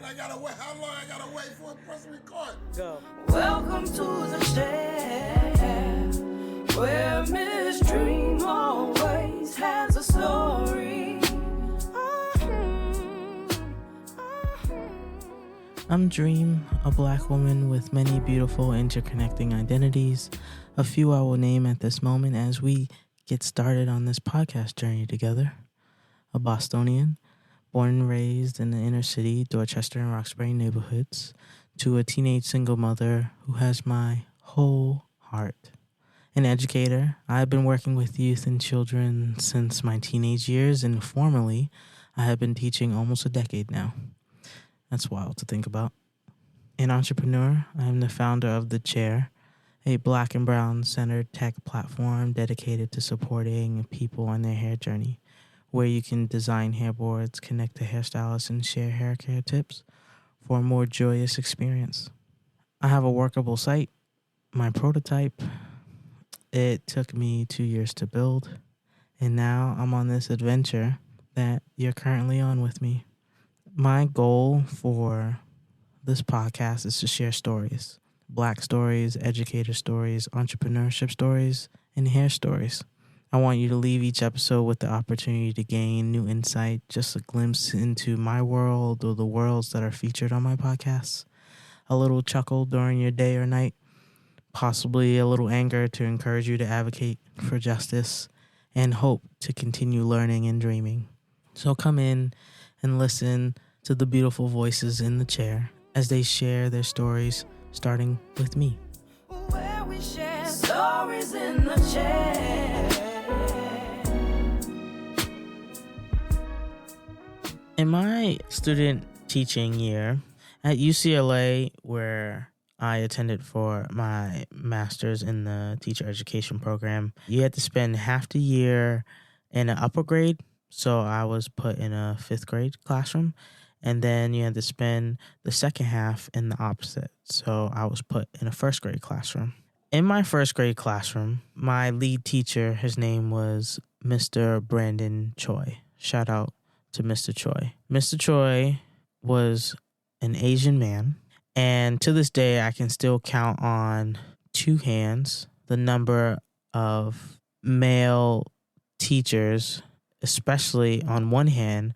I gotta wait. How long I gotta wait for a press record? Go. Welcome to the shed, where Miss Dreme always has a story. I'm Dreme, a black woman with many beautiful interconnecting identities. A few I will name at this moment as we get started on this podcast journey together. A Bostonian, born and raised in the inner city, Dorchester and Roxbury neighborhoods, to a teenage single mother who has my whole heart. An educator, I've been working with youth and children since my teenage years, and formally, I have been teaching almost a decade now. That's wild to think about. An entrepreneur, I am the founder of The Chair, a black and brown centered tech platform dedicated to supporting people on their hair journey, where you can design hairboards, connect to hairstylists, and share hair care tips for a more joyous experience. I have a workable site, my prototype. It took me 2 years to build, and now I'm on this adventure that you're currently on with me. My goal for this podcast is to share stories, black stories, educator stories, entrepreneurship stories, and hair stories. I want you to leave each episode with the opportunity to gain new insight, just a glimpse into my world or the worlds that are featured on my podcasts, a little chuckle during your day or night, possibly a little anger to encourage you to advocate for justice, and hope to continue learning and dreaming. So come in and listen to the beautiful voices in the chair as they share their stories, starting with me. Where we share stories in the chair. In my student teaching year at UCLA, where I attended for my master's in the teacher education program, you had to spend half the year in an upper grade. So I was put in a 5th grade classroom, and then you had to spend the second half in the opposite. So I was put in a 1st grade classroom. In my 1st grade classroom, my lead teacher, his name was Mr. Brandon Choi. Shout out to Mr. Choi. Mr. Choi was an Asian man, and to this day, I can still count on 2 hands the number of male teachers, especially on one hand,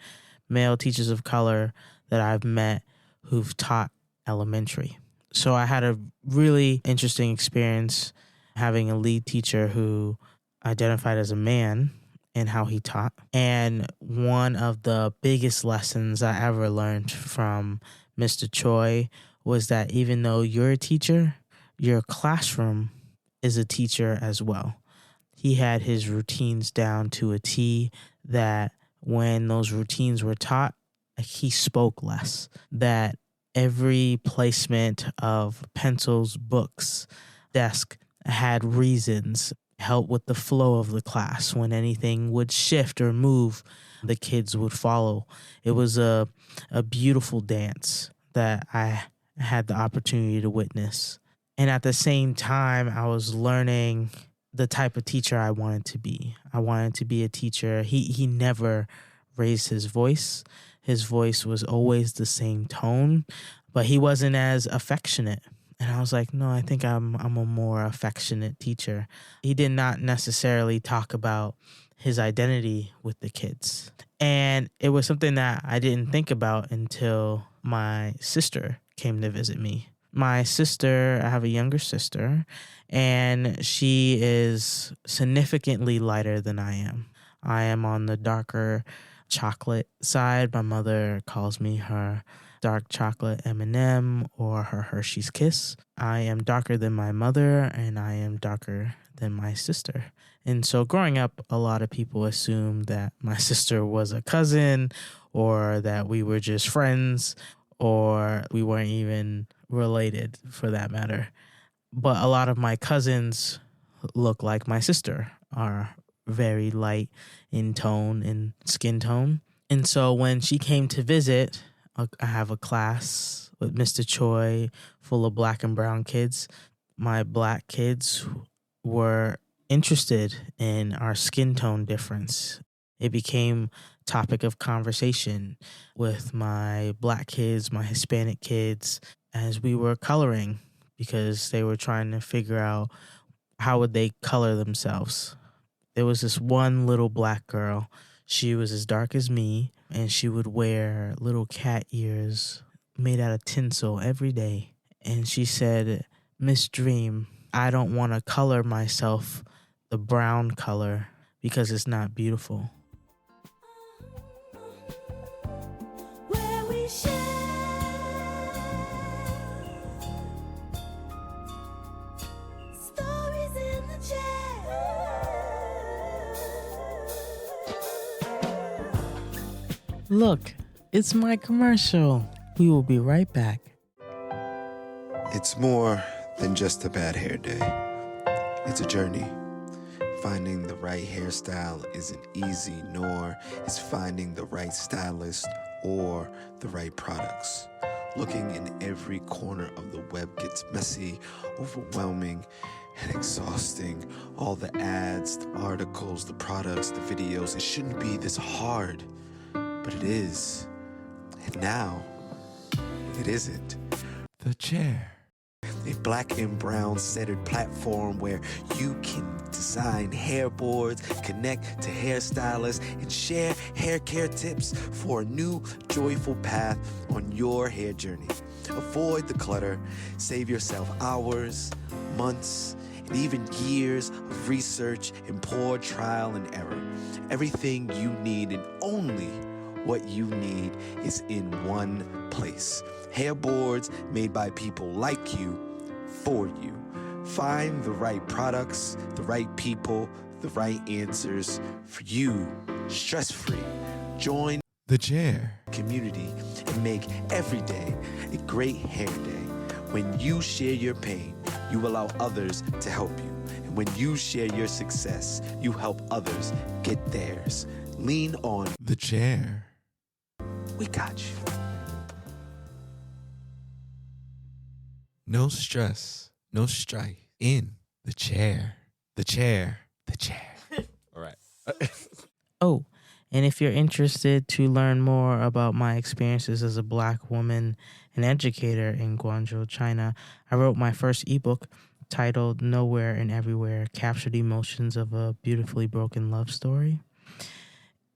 male teachers of color that I've met who've taught elementary. So I had a really interesting experience having a lead teacher who identified as a man and how he taught. And one of the biggest lessons I ever learned from Mr. Choi was that even though you're a teacher, your classroom is a teacher as well. He had his routines down to a T, that when those routines were taught, he spoke less, that every placement of pencils, books, desk had reasons, help with the flow of the class. When anything would shift or move, the kids would follow. It was a beautiful dance that I had the opportunity to witness. And at the same time, I was learning the type of teacher I wanted to be. I wanted to be a teacher. He never raised his voice. His voice was always the same tone, but he wasn't as affectionate. And I was like, no, I think I'm a more affectionate teacher. He did not necessarily talk about his identity with the kids. And it was something that I didn't think about until my sister came to visit me. My sister, I have a younger sister, and she is significantly lighter than I am. I am on the darker chocolate side. My mother calls me her dark chocolate M&M or her Hershey's Kiss. I am darker than my mother, and I am darker than my sister. And so growing up, a lot of people assumed that my sister was a cousin, or that we were just friends, or we weren't even related for that matter. But a lot of my cousins look like my sister, are very light in tone and skin tone. And so when she came to visit, I have a class with Mr. Choi full of black and brown kids. My black kids were interested in our skin tone difference. It became topic of conversation with my Black kids, my Hispanic kids, as we were coloring, because they were trying to figure out how would they color themselves. There was this one little Black girl. She was as dark as me, and she would wear little cat ears made out of tinsel every day. And she said, "Miss Dreme, I don't want to color myself the brown color because it's not beautiful." Where we share stories in the chair. Look, it's my commercial. We will be right back. It's more than just a bad hair day. It's a journey. Finding the right hairstyle isn't easy, nor is finding the right stylist or the right products. Looking in every corner of the web gets messy, overwhelming, and exhausting. All the ads, the articles, the products, the videos, it shouldn't be this hard, but it is. And now, it isn't. The Chair. A black and brown centered platform where you can design hairboards, connect to hairstylists, and share hair care tips for a new joyful path on your hair journey. Avoid the clutter, save yourself hours, months, and even years of research and poor trial and error. Everything you need and only what you need is in one place. Hairboards made by people like you, for you. Find the right products, the right people, the right answers for you, stress-free. Join the Chair community and make every day a great hair day. When you share your pain, you allow others to help you. And when you share your success, you help others get theirs. Lean on the Chair. We got you. No stress, no strife. In the chair. The chair. The chair. All right. Oh, and if you're interested to learn more about my experiences as a Black woman and educator in Guangzhou, China, I wrote my first ebook titled Nowhere and Everywhere, Captured Emotions of a Beautifully Broken Love Story.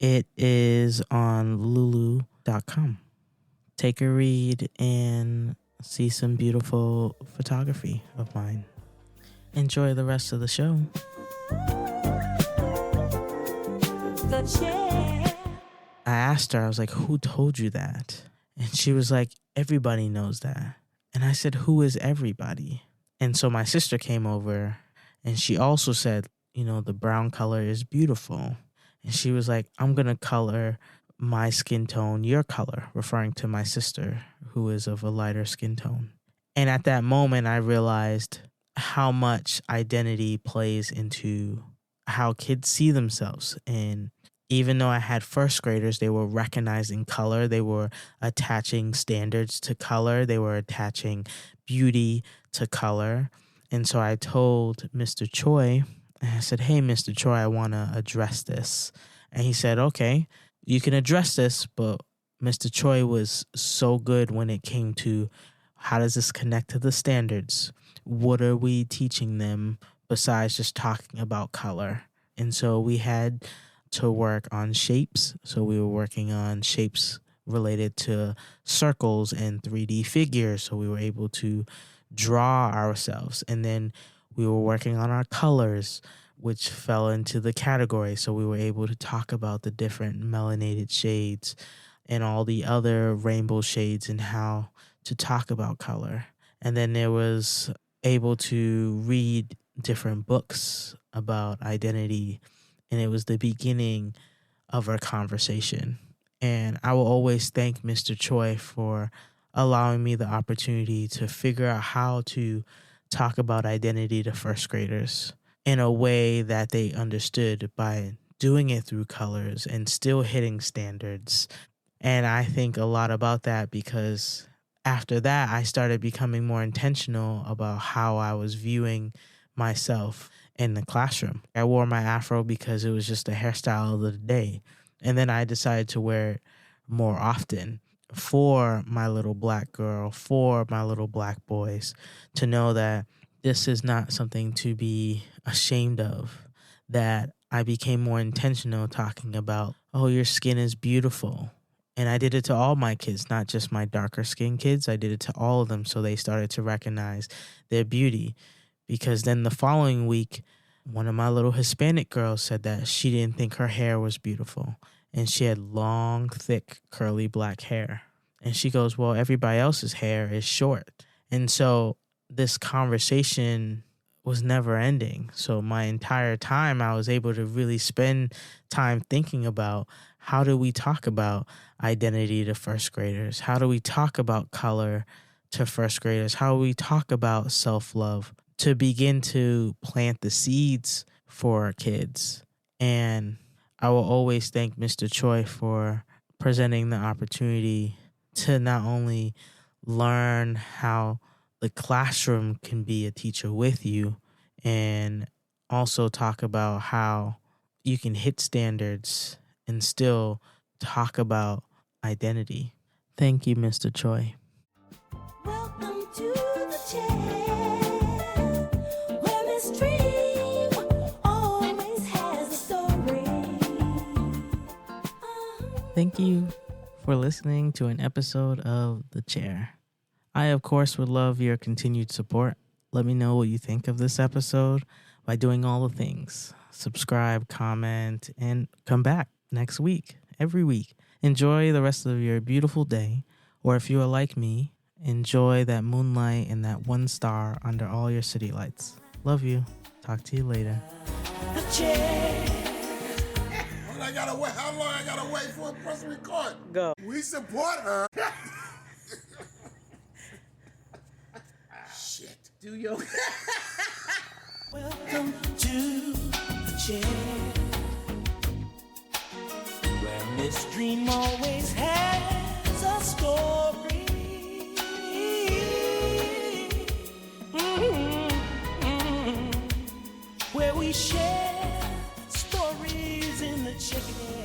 It is on lulu.com. Take a read and see some beautiful photography of mine. Enjoy the rest of the show. The chair. I asked her, I was like, "Who told you that?" And she was like, "Everybody knows that." And I said, "Who is everybody?" And so my sister came over and she also said, the brown color is beautiful. And she was like, "I'm going to color my skin tone your color," referring to my sister, who is of a lighter skin tone. And at that moment, I realized how much identity plays into how kids see themselves. And even though I had first graders, they were recognizing color. They were attaching standards to color. They were attaching beauty to color. And so I told Mr. Choi, and I said, "Hey, Mr. Choi, I want to address this." And he said, "Okay, you can address this," but Mr. Choi was so good when it came to how does this connect to the standards? What are we teaching them besides just talking about color? And so we had to work on shapes. So we were working on shapes related to circles and 3D figures. So we were able to draw ourselves. And then we were working on our colors, which fell into the category. So we were able to talk about the different melanated shades and all the other rainbow shades and how to talk about color. And then there was able to read different books about identity. And it was the beginning of our conversation. And I will always thank Mr. Choi for allowing me the opportunity to figure out how to talk about identity to first graders in a way that they understood by doing it through colors and still hitting standards. And I think a lot about that because after that, I started becoming more intentional about how I was viewing myself in the classroom. I wore my afro because it was just the hairstyle of the day. And then I decided to wear it more often for my little black girl, for my little black boys, to know that this is not something to be ashamed of, that I became more intentional talking about, oh, your skin is beautiful. And I did it to all my kids, not just my darker skinned kids. I did it to all of them so they started to recognize their beauty. Because then the following week, one of my little Hispanic girls said that she didn't think her hair was beautiful. And she had long, thick, curly black hair. And she goes, well, everybody else's hair is short. And so this conversation was never ending. So my entire time, I was able to really spend time thinking about, how do we talk about identity to first graders? How do we talk about color to first graders? How do we talk about self-love to begin to plant the seeds for our kids? And I will always thank Mr. Choi for presenting the opportunity to not only learn how the classroom can be a teacher with you, and also talk about how you can hit standards and still talk about identity. Thank you, Mr. Choi. Welcome to the chair, where Miss Dreme always has a story. Thank you for listening to an episode of The Chair. I, of course, would love your continued support. Let me know what you think of this episode by doing all the things. Subscribe, comment, and come back next week, every week. Enjoy the rest of your beautiful day. Or if you are like me, enjoy that moonlight and that one star under all your city lights. Love you. Talk to you later. The chair. How long I gotta wait for a press record? Go. We support her. Shit. Do your... Welcome to the chair, where Miss Dreme always has a story. Where we share stories in the chair.